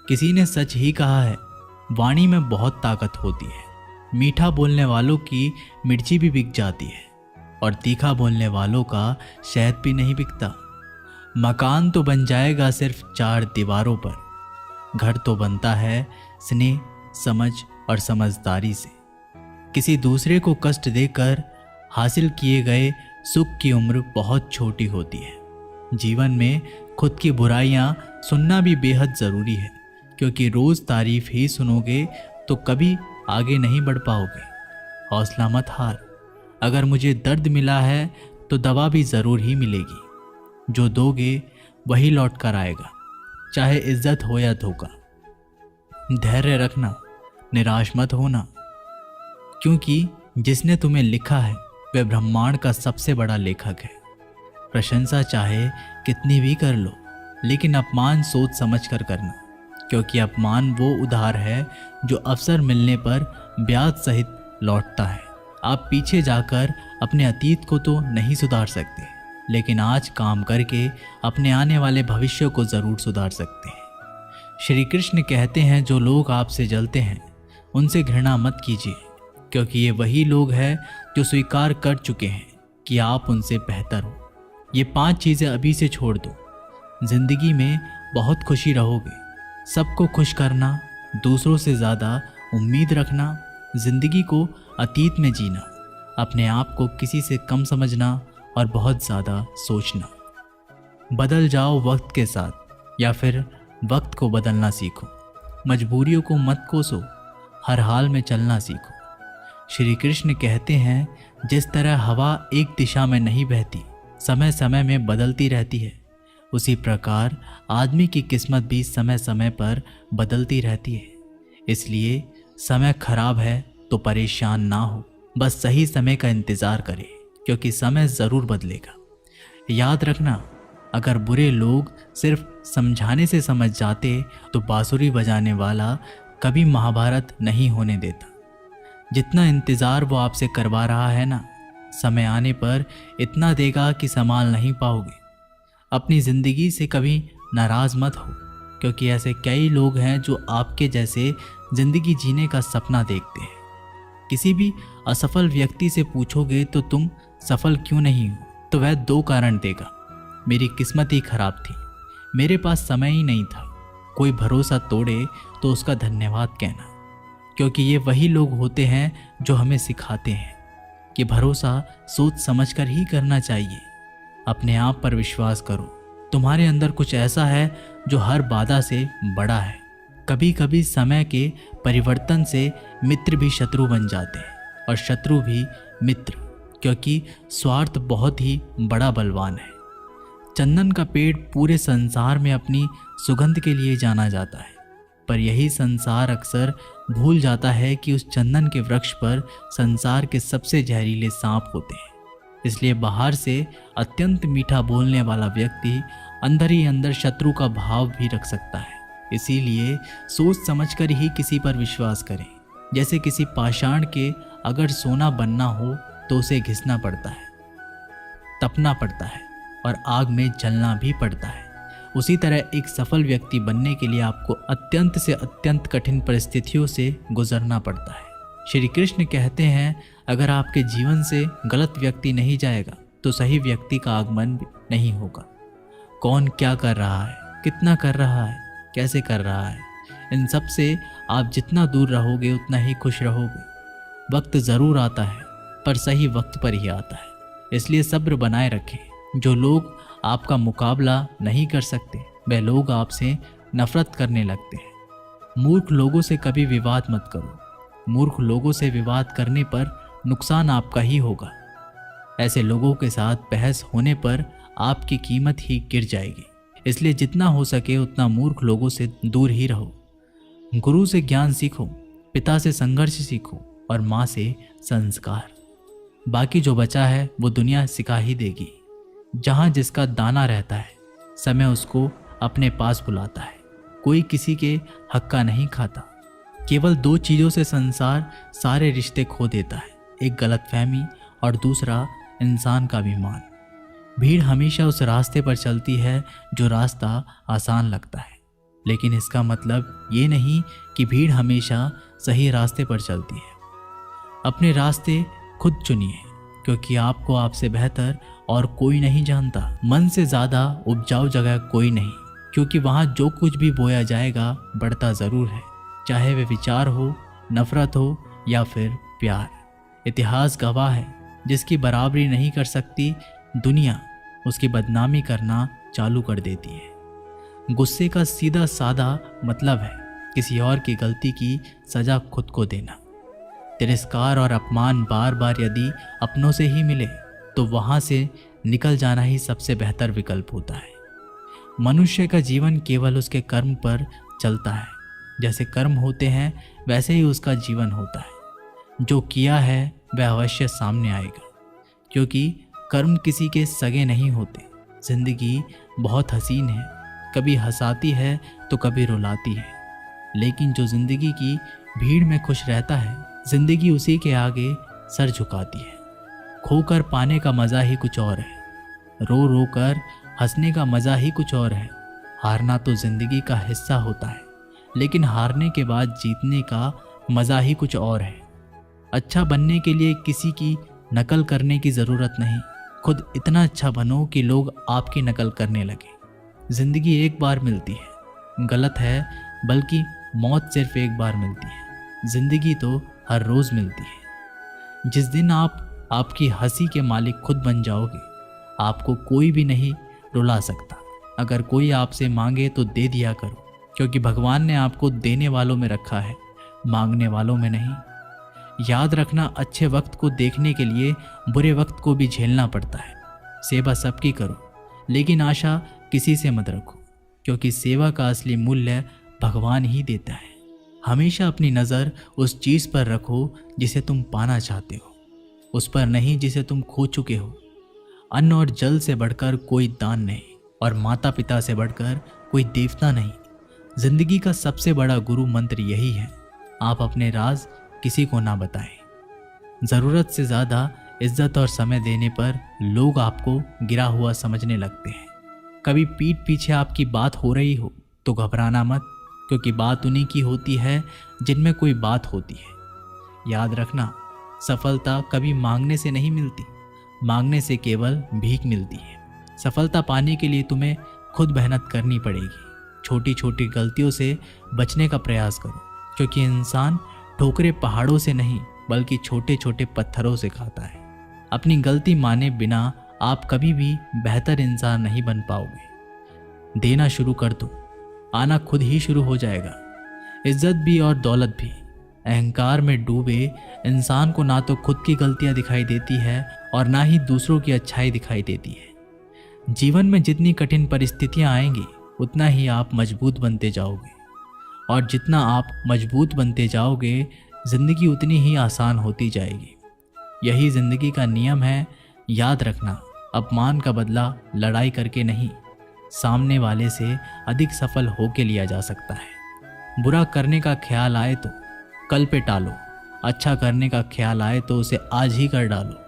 किसी ने सच ही कहा है, वाणी में बहुत ताकत होती है। मीठा बोलने वालों की मिर्ची भी बिक जाती है और तीखा बोलने वालों का शहद भी नहीं बिकता। मकान तो बन जाएगा सिर्फ 4 दीवारों पर, घर तो बनता है स्नेह, समझ और समझदारी से। किसी दूसरे को कष्ट देकर हासिल किए गए सुख की उम्र बहुत छोटी होती है। जीवन में खुद की बुराइयां सुनना भी बेहद ज़रूरी है, क्योंकि रोज़ तारीफ ही सुनोगे तो कभी आगे नहीं बढ़ पाओगे। हौसला मत हार। अगर मुझे दर्द मिला है तो दवा भी ज़रूर ही मिलेगी। जो दोगे वही लौट कर आएगा, चाहे इज्जत हो या धोखा। धैर्य रखना, निराश मत होना, क्योंकि जिसने तुम्हें लिखा है वह ब्रह्मांड का सबसे बड़ा लेखक है। प्रशंसा चाहे कितनी भी कर लो, लेकिन अपमान सोच समझ कर करना, क्योंकि अपमान वो उधार है जो अवसर मिलने पर ब्याज सहित लौटता है। आप पीछे जाकर अपने अतीत को तो नहीं सुधार सकते, लेकिन आज काम करके अपने आने वाले भविष्य को ज़रूर सुधार सकते हैं। श्री कृष्ण कहते हैं, जो लोग आपसे जलते हैं उनसे घृणा मत कीजिए, क्योंकि ये वही लोग हैं जो स्वीकार कर चुके हैं कि आप उनसे बेहतर हो। ये 5 चीज़ें अभी से छोड़ दो। जिंदगी में बहुत खुशी रहोगे। सबको खुश करना, दूसरों से ज़्यादा उम्मीद रखना, जिंदगी को अतीत में जीना, अपने आप को किसी से कम समझना और बहुत ज़्यादा सोचना। बदल जाओ वक्त के साथ, या फिर वक्त को बदलना सीखो। मजबूरियों को मत कोसो, हर हाल में चलना सीखो। श्री कृष्ण कहते हैं, जिस तरह हवा एक दिशा में नहीं बहती, समय समय में बदलती रहती है, उसी प्रकार आदमी की किस्मत भी समय समय पर बदलती रहती है। इसलिए समय खराब है तो परेशान ना हो, बस सही समय का इंतज़ार करें, क्योंकि समय ज़रूर बदलेगा। याद रखना, अगर बुरे लोग सिर्फ समझाने से समझ जाते तो बांसुरी बजाने वाला कभी महाभारत नहीं होने देता। जितना इंतज़ार वो आपसे करवा रहा है ना, समय आने पर इतना देगा कि संभाल नहीं पाओगे। अपनी ज़िंदगी से कभी नाराज़ मत हो, क्योंकि ऐसे कई लोग हैं जो आपके जैसे ज़िंदगी जीने का सपना देखते हैं। किसी भी असफल व्यक्ति से पूछोगे तो तुम सफल क्यों नहीं हो, तो वह 2 कारण देगा। मेरी किस्मत ही खराब थी, मेरे पास समय ही नहीं था। कोई भरोसा तोड़े तो उसका धन्यवाद कहना, क्योंकि ये वही लोग होते हैं जो हमें सिखाते हैं कि भरोसा सोच समझकर ही करना चाहिए। अपने आप पर विश्वास करो, तुम्हारे अंदर कुछ ऐसा है जो हर बाधा से बड़ा है। कभी कभी समय के परिवर्तन से मित्र भी शत्रु बन जाते हैं और शत्रु भी मित्र, क्योंकि स्वार्थ बहुत ही बड़ा बलवान है। चंदन का पेड़ पूरे संसार में अपनी सुगंध के लिए जाना जाता है, पर यही संसार अक्सर भूल जाता है कि उस चंदन के वृक्ष पर संसार के सबसे जहरीले सांप होते हैं। इसलिए बाहर से अत्यंत मीठा बोलने वाला व्यक्ति अंदर ही अंदर शत्रु का भाव भी रख सकता है। इसीलिए सोच समझकर ही किसी पर विश्वास करें। जैसे किसी पाषाण के अगर सोना बनना हो तो उसे घिसना पड़ता है, तपना पड़ता है और आग में जलना भी पड़ता है। उसी तरह एक सफल व्यक्ति बनने के लिए आपको अत्यंत से अत्यंत कठिन परिस्थितियों से गुजरना पड़ता है। श्री कृष्ण कहते हैं, अगर आपके जीवन से गलत व्यक्ति नहीं जाएगा तो सही व्यक्ति का आगमन भी नहीं होगा। कौन क्या कर रहा है, कितना कर रहा है, कैसे कर रहा है, इन सब से आप जितना दूर रहोगे उतना ही खुश रहोगे। वक्त ज़रूर आता है, पर सही वक्त पर ही आता है। इसलिए सब्र बनाए रखें। जो लोग आपका मुकाबला नहीं कर सकते, वह लोग आपसे नफरत करने लगते हैं। मूर्ख लोगों से कभी विवाद मत करो। मूर्ख लोगों से विवाद करने पर नुकसान आपका ही होगा। ऐसे लोगों के साथ बहस होने पर आपकी कीमत ही गिर जाएगी। इसलिए जितना हो सके उतना मूर्ख लोगों से दूर ही रहो। गुरु से ज्ञान सीखो, पिता से संघर्ष सीखो और माँ से संस्कार। बाकी जो बचा है वो दुनिया सिखा ही देगी। जहाँ जिसका दाना रहता है, समय उसको अपने पास बुलाता है। कोई किसी के हक का नहीं खाता। केवल 2 चीज़ों से संसार सारे रिश्ते खो देता है, एक गलतफहमी और दूसरा इंसान का अभिमान। भीड़ हमेशा उस रास्ते पर चलती है जो रास्ता आसान लगता है, लेकिन इसका मतलब ये नहीं कि भीड़ हमेशा सही रास्ते पर चलती है। अपने रास्ते खुद चुनिए, क्योंकि आपको आपसे बेहतर और कोई नहीं जानता। मन से ज़्यादा उपजाऊ जगह कोई नहीं, क्योंकि वहाँ जो कुछ भी बोया जाएगा बढ़ता ज़रूर है, चाहे वे विचार हो, नफरत हो या फिर प्यार। इतिहास गवाह है, जिसकी बराबरी नहीं कर सकती दुनिया उसकी बदनामी करना चालू कर देती है। गुस्से का सीधा सादा मतलब है किसी और की गलती की सज़ा खुद को देना। तिरस्कार और अपमान बार बार यदि अपनों से ही मिले तो वहाँ से निकल जाना ही सबसे बेहतर विकल्प होता है। मनुष्य का जीवन केवल उसके कर्म पर चलता है। जैसे कर्म होते हैं वैसे ही उसका जीवन होता है। जो किया है वह अवश्य सामने आएगा, क्योंकि कर्म किसी के सगे नहीं होते। जिंदगी बहुत हसीन है, कभी हंसाती है तो कभी रुलाती है, लेकिन जो जिंदगी की भीड़ में खुश रहता है, जिंदगी उसी के आगे सर झुकाती है। खोकर पाने का मज़ा ही कुछ और है, रो रो कर हंसने का मज़ा ही कुछ और है। हारना तो जिंदगी का हिस्सा होता है, लेकिन हारने के बाद जीतने का मज़ा ही कुछ और है। अच्छा बनने के लिए किसी की नकल करने की ज़रूरत नहीं, खुद इतना अच्छा बनो कि लोग आपकी नकल करने लगे। ज़िंदगी एक बार मिलती है, गलत है, बल्कि मौत सिर्फ एक बार मिलती है। ज़िंदगी तो हर रोज़ मिलती है। जिस दिन आप आपकी हंसी के मालिक खुद बन जाओगे, आपको कोई भी नहीं रुला सकता। अगर कोई आपसे मांगे तो दे दिया करो, क्योंकि भगवान ने आपको देने वालों में रखा है, मांगने वालों में नहीं। याद रखना, अच्छे वक्त को देखने के लिए बुरे वक्त को भी झेलना पड़ता है। सेवा सबकी करो, लेकिन आशा किसी से मत रखो, क्योंकि सेवा का असली मूल्य भगवान ही देता है। हमेशा अपनी नज़र उस चीज़ पर रखो जिसे तुम पाना चाहते हो, उस पर नहीं जिसे तुम खो चुके हो। अन्न और जल से बढ़कर कोई दान नहीं, और माता पिता से बढ़कर कोई देवता नहीं। जिंदगी का सबसे बड़ा गुरु मंत्र यही है, आप अपने राज किसी को ना बताएं। ज़रूरत से ज़्यादा इज्जत और समय देने पर लोग आपको गिरा हुआ समझने लगते हैं। कभी पीठ पीछे आपकी बात हो रही हो तो घबराना मत, क्योंकि बात उन्हीं की होती है जिनमें कोई बात होती है। याद रखना, सफलता कभी मांगने से नहीं मिलती, मांगने से केवल भीख मिलती है। सफलता पाने के लिए तुम्हें खुद मेहनत करनी पड़ेगी। छोटी छोटी गलतियों से बचने का प्रयास करो, क्योंकि इंसान ठोकरे पहाड़ों से नहीं बल्कि छोटे छोटे पत्थरों से खाता है। अपनी गलती माने बिना आप कभी भी बेहतर इंसान नहीं बन पाओगे। देना शुरू कर दो, आना खुद ही शुरू हो जाएगा। इज्जत भी और दौलत भी। अहंकार में डूबे इंसान को ना तो खुद की गलतियां दिखाई देती है और ना ही दूसरों की अच्छाई दिखाई देती है। जीवन में जितनी कठिन परिस्थितियां आएंगी उतना ही आप मजबूत बनते जाओगे, और जितना आप मजबूत बनते जाओगे जिंदगी उतनी ही आसान होती जाएगी। यही जिंदगी का नियम है। याद रखना, अपमान का बदला लड़ाई करके नहीं, सामने वाले से अधिक सफल होके लिया जा सकता है। बुरा करने का ख्याल आए तो कल पे टालो, अच्छा करने का ख्याल आए तो उसे आज ही कर डालो।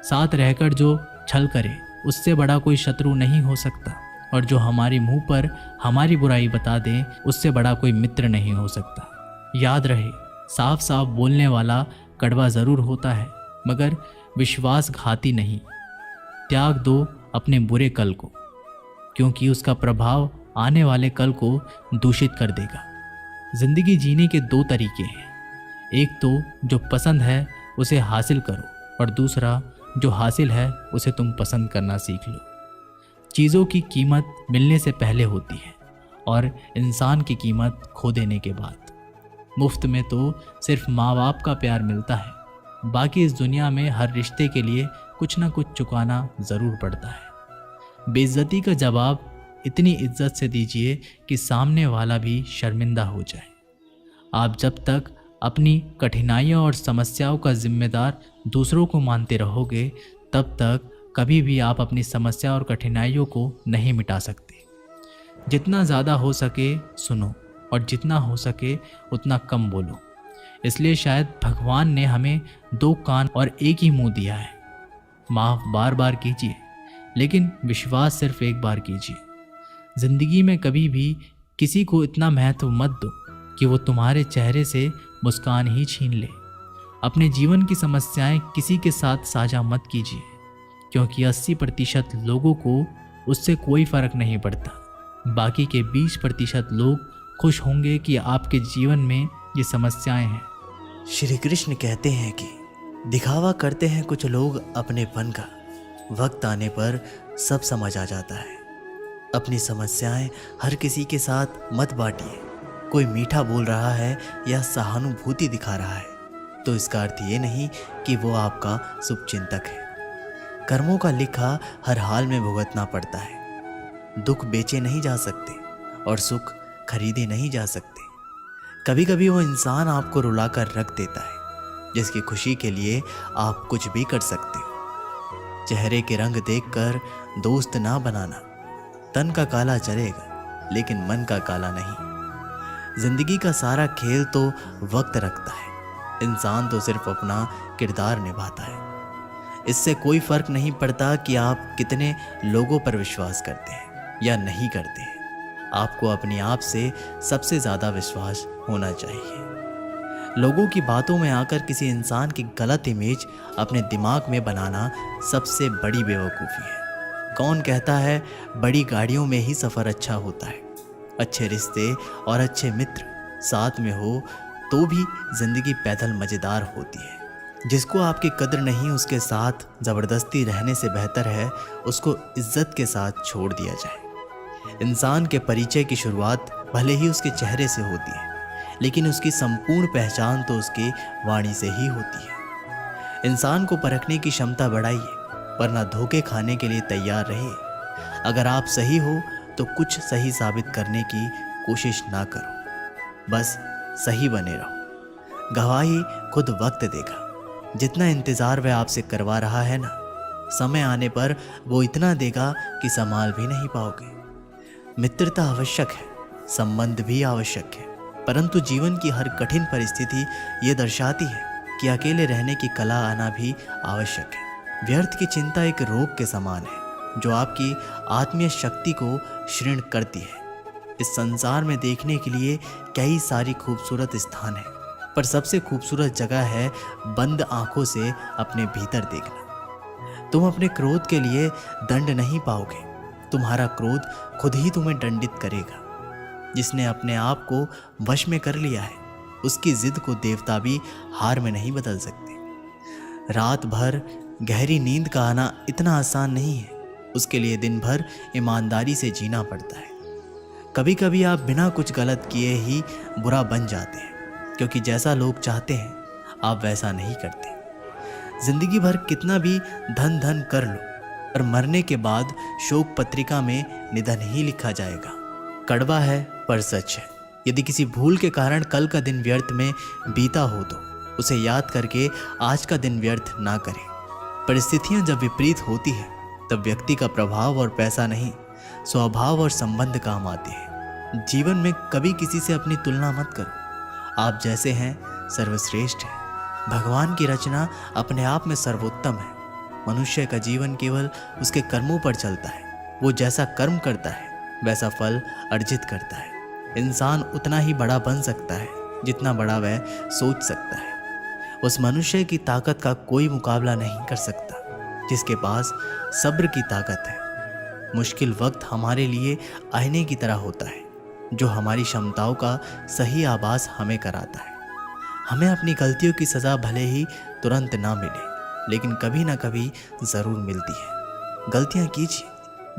साथ रहकर जो छल करे उससे बड़ा कोई शत्रु नहीं हो सकता, और जो हमारे मुंह पर हमारी बुराई बता दे उससे बड़ा कोई मित्र नहीं हो सकता। याद रहे, साफ साफ बोलने वाला कड़वा ज़रूर होता है, मगर विश्वासघाती नहीं। त्याग दो अपने बुरे कल को, क्योंकि उसका प्रभाव आने वाले कल को दूषित कर देगा। जिंदगी जीने के दो तरीके हैं, एक तो जो पसंद है उसे हासिल करो, और दूसरा जो हासिल है उसे तुम पसंद करना सीख लो। चीज़ों की कीमत मिलने से पहले होती है, और इंसान की कीमत खो देने के बाद। मुफ्त में तो सिर्फ माँ बाप का प्यार मिलता है, बाकी इस दुनिया में हर रिश्ते के लिए कुछ ना कुछ चुकाना ज़रूर पड़ता है। बेइज्जती का जवाब इतनी इज्जत से दीजिए कि सामने वाला भी शर्मिंदा हो जाए। आप जब तक अपनी कठिनाइयों और समस्याओं का जिम्मेदार दूसरों को मानते रहोगे, तब तक कभी भी आप अपनी समस्या और कठिनाइयों को नहीं मिटा सकते। जितना ज़्यादा हो सके सुनो, और जितना हो सके उतना कम बोलो। इसलिए शायद भगवान ने हमें दो कान और एक ही मुंह दिया है। माफ़ बार बार कीजिए, लेकिन विश्वास सिर्फ एक बार कीजिए। ज़िंदगी में कभी भी किसी को इतना महत्व मत दो कि वो तुम्हारे चेहरे से मुस्कान ही छीन ले। अपने जीवन की समस्याएं किसी के साथ साझा मत कीजिए, क्योंकि 80% लोगों को उससे कोई फर्क नहीं पड़ता। बाकी के 20% लोग खुश होंगे कि आपके जीवन में ये समस्याएं हैं। श्री कृष्ण कहते हैं कि दिखावा करते हैं कुछ लोग अपनेपन का, वक्त आने पर सब समझ आ जाता है। अपनी समस्याएं हर किसी के साथ मत बांटिए। कोई मीठा बोल रहा है या सहानुभूति दिखा रहा है तो इसका अर्थ ये नहीं कि वो आपका शुभचिंतक है। कर्मों का लिखा हर हाल में भुगतना पड़ता है। दुख बेचे नहीं जा सकते और सुख खरीदे नहीं जा सकते। कभी कभी वो इंसान आपको रुलाकर रख देता है जिसकी खुशी के लिए आप कुछ भी कर सकते हो। चेहरे के रंग देखकर दोस्त ना बनाना। तन का काला चलेगा लेकिन मन का काला नहीं। जिंदगी का सारा खेल तो वक्त रखता है। इंसान तो सिर्फ अपना किरदार निभाता है। इससे कोई फर्क नहीं पड़ता कि आप कितने लोगों पर विश्वास करते हैं या नहीं करते हैं। आपको अपने आप से सबसे ज़्यादा विश्वास होना चाहिए। लोगों की बातों में आकर किसी इंसान की गलत इमेज अपने दिमाग में बनाना सबसे बड़ी बेवकूफ़ी है। कौन कहता है बड़ी गाड़ियों में ही सफ़र अच्छा होता है? अच्छे रिश्ते और अच्छे मित्र साथ में हो तो भी ज़िंदगी पैदल मज़ेदार होती है। जिसको आपकी कदर नहीं उसके साथ ज़बरदस्ती रहने से बेहतर है उसको इज्जत के साथ छोड़ दिया जाए। इंसान के परिचय की शुरुआत भले ही उसके चेहरे से होती है, लेकिन उसकी संपूर्ण पहचान तो उसकी वाणी से ही होती है। इंसान को परखने की क्षमता बढ़ाइए, वरना धोखे खाने के लिए तैयार रहिए। अगर आप सही हो तो कुछ सही साबित करने की कोशिश ना करो, बस सही बने रहो। गवाही खुद वक्त देगा। जितना इंतज़ार वह आपसे करवा रहा है ना, समय आने पर वो इतना देगा कि संभाल भी नहीं पाओगे। मित्रता आवश्यक है, संबंध भी आवश्यक है, परंतु जीवन की हर कठिन परिस्थिति ये दर्शाती है कि अकेले रहने की कला आना भी आवश्यक है। व्यर्थ की चिंता एक रोग के समान है जो आपकी आत्मीय शक्ति को क्षीण करती है। इस संसार में देखने के लिए कई सारी खूबसूरत स्थान हैं, पर सबसे खूबसूरत जगह है बंद आंखों से अपने भीतर देखना। तुम अपने क्रोध के लिए दंड नहीं पाओगे, तुम्हारा क्रोध खुद ही तुम्हें दंडित करेगा। जिसने अपने आप को वश में कर लिया है उसकी जिद को देवता भी हार में नहीं बदल सकते। रात भर गहरी नींद का आना इतना आसान नहीं है, उसके लिए दिन भर ईमानदारी से जीना पड़ता है। कभी कभी आप बिना कुछ गलत किए ही बुरा बन जाते हैं, क्योंकि जैसा लोग चाहते हैं आप वैसा नहीं करते। जिंदगी भर कितना भी धन धन कर लो, पर मरने के बाद शोक पत्रिका में निधन ही लिखा जाएगा। कड़वा है पर सच है। यदि किसी भूल के कारण कल का दिन व्यर्थ में बीता हो तो उसे याद करके आज का दिन व्यर्थ ना करें। परिस्थितियां जब विपरीत होती है तब व्यक्ति का प्रभाव और पैसा नहीं, स्वभाव और संबंध काम आते हैं। जीवन में कभी किसी से अपनी तुलना मत करो। आप जैसे हैं सर्वश्रेष्ठ है। भगवान की रचना अपने आप में सर्वोत्तम है। मनुष्य का जीवन केवल उसके कर्मों पर चलता है। वो जैसा कर्म करता है वैसा फल अर्जित करता है। इंसान उतना ही बड़ा बन सकता है जितना बड़ा वह सोच सकता है। उस मनुष्य की ताकत का कोई मुकाबला नहीं कर सकता जिसके पास सब्र की ताकत है। मुश्किल वक्त हमारे लिए आईने की तरह होता है जो हमारी क्षमताओं का सही आभास हमें कराता है। हमें अपनी गलतियों की सज़ा भले ही तुरंत ना मिले, लेकिन कभी ना कभी ज़रूर मिलती है। गलतियाँ कीजिए,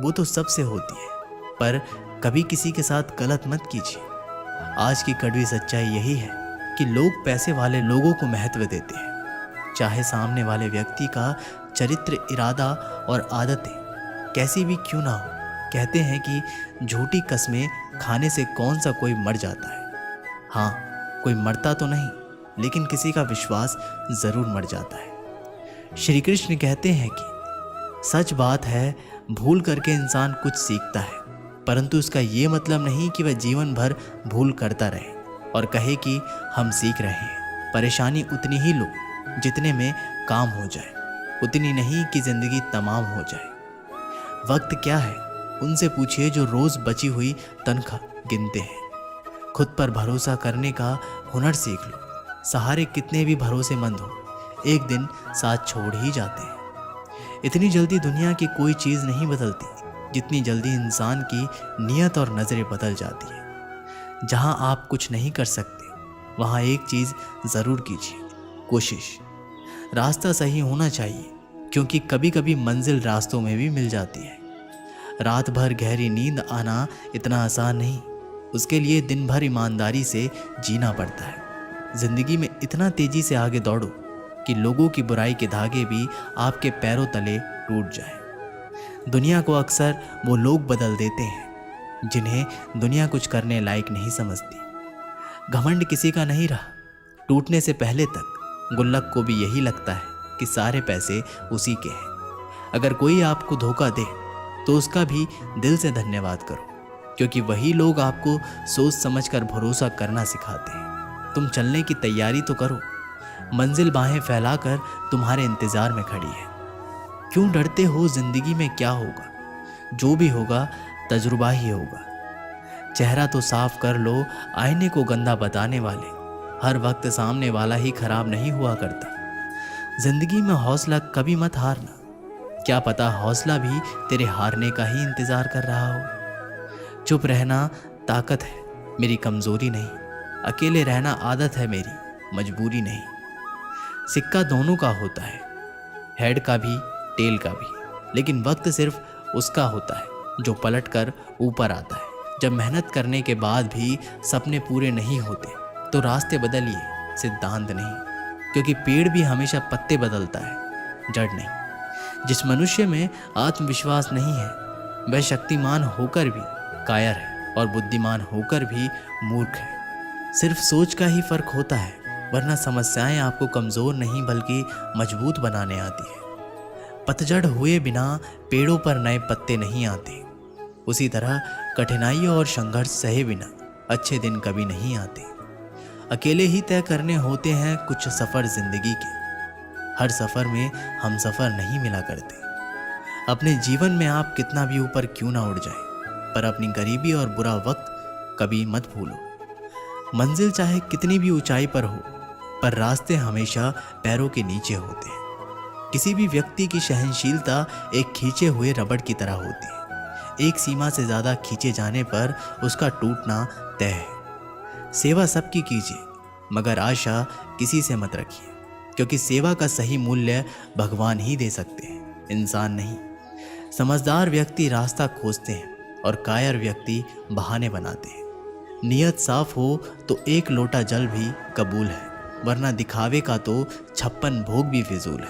वो तो सबसे होती है, पर कभी किसी के साथ गलत मत कीजिए। आज की कड़वी सच्चाई यही है कि लोग पैसे वाले लोगों को महत्व देते हैं, चाहे सामने वाले व्यक्ति का चरित्र, इरादा और आदतें कैसी भी क्यों ना हो। कहते हैं कि झूठी कस्में खाने से कौन सा कोई मर जाता है। हाँ, कोई मरता तो नहीं, लेकिन किसी का विश्वास ज़रूर मर जाता है। श्री कृष्ण कहते हैं कि सच बात है, भूल करके इंसान कुछ सीखता है, परंतु उसका ये मतलब नहीं कि वह जीवन भर भूल करता रहे और कहे कि हम सीख रहे हैं। परेशानी उतनी ही लो जितने में काम हो जाए, उतनी नहीं कि ज़िंदगी तमाम हो जाए। वक्त क्या है उनसे पूछिए जो रोज़ बची हुई तनख्वाह गिनते हैं। खुद पर भरोसा करने का हुनर सीख लो। सहारे कितने भी भरोसेमंद हो, एक दिन साथ छोड़ ही जाते हैं। इतनी जल्दी दुनिया की कोई चीज़ नहीं बदलती जितनी जल्दी इंसान की नीयत और नज़रें बदल जाती है। जहाँ आप कुछ नहीं कर सकते वहाँ एक चीज़ ज़रूर कीजिए, कोशिश। रास्ता सही होना चाहिए, क्योंकि कभी कभी मंजिल रास्तों में भी मिल जाती है। रात भर गहरी नींद आना इतना आसान नहीं, उसके लिए दिन भर ईमानदारी से जीना पड़ता है। ज़िंदगी में इतना तेज़ी से आगे दौड़ो कि लोगों की बुराई के धागे भी आपके पैरों तले टूट जाएं। दुनिया को अक्सर वो लोग बदल देते हैं जिन्हें दुनिया कुछ करने लायक नहीं समझती। घमंड किसी का नहीं रहा। टूटने से पहले तक गुल्लक को भी यही लगता है कि सारे पैसे उसी के हैं। अगर कोई आपको धोखा दे तो उसका भी दिल से धन्यवाद करो, क्योंकि वही लोग आपको सोच समझकर भरोसा करना सिखाते हैं। तुम चलने की तैयारी तो करो, मंजिल बाहें फैलाकर तुम्हारे इंतज़ार में खड़ी है। क्यों डरते हो? जिंदगी में क्या होगा, जो भी होगा तजुर्बा ही होगा। चेहरा तो साफ कर लो, आईने को गंदा बताने वाले हर वक्त सामने वाला ही खराब नहीं हुआ करता। जिंदगी में हौसला कभी मत हारना, क्या पता हौसला भी तेरे हारने का ही इंतज़ार कर रहा हो। चुप रहना ताकत है, मेरी कमज़ोरी नहीं। अकेले रहना आदत है मेरी, मजबूरी नहीं। सिक्का दोनों का होता है, हेड का भी टेल का भी, लेकिन वक्त सिर्फ उसका होता है जो पलट कर ऊपर आता है। जब मेहनत करने के बाद भी सपने पूरे नहीं होते तो रास्ते बदलिए, सिद्धांत नहीं, क्योंकि पेड़ भी हमेशा पत्ते बदलता है, जड़ नहीं। जिस मनुष्य में आत्मविश्वास नहीं है वह शक्तिमान होकर भी कायर है और बुद्धिमान होकर भी मूर्ख है। सिर्फ सोच का ही फर्क होता है, वरना समस्याएं आपको कमज़ोर नहीं बल्कि मजबूत बनाने आती है। पतझड़ हुए बिना पेड़ों पर नए पत्ते नहीं आते, उसी तरह कठिनाइयों और संघर्ष सहे बिना अच्छे दिन कभी नहीं आते। अकेले ही तय करने होते हैं कुछ सफ़र ज़िंदगी के। हर सफ़र में हम सफ़र नहीं मिला करते। अपने जीवन में आप कितना भी ऊपर क्यों ना उड़ जाए, पर अपनी गरीबी और बुरा वक्त कभी मत भूलो। मंजिल चाहे कितनी भी ऊंचाई पर हो, पर रास्ते हमेशा पैरों के नीचे होते हैं। किसी भी व्यक्ति की सहनशीलता एक खींचे हुए रबड़ की तरह होती है। एक सीमा से ज़्यादा खींचे जाने पर उसका टूटना तय है। सेवा सबकी कीजिए, मगर आशा किसी से मत रखिए, क्योंकि सेवा का सही मूल्य भगवान ही दे सकते हैं, इंसान नहीं। समझदार व्यक्ति रास्ता खोजते हैं और कायर व्यक्ति बहाने बनाते हैं। नियत साफ हो तो एक लोटा जल भी कबूल है, वरना दिखावे का तो 56 भोग भी फिजूल है।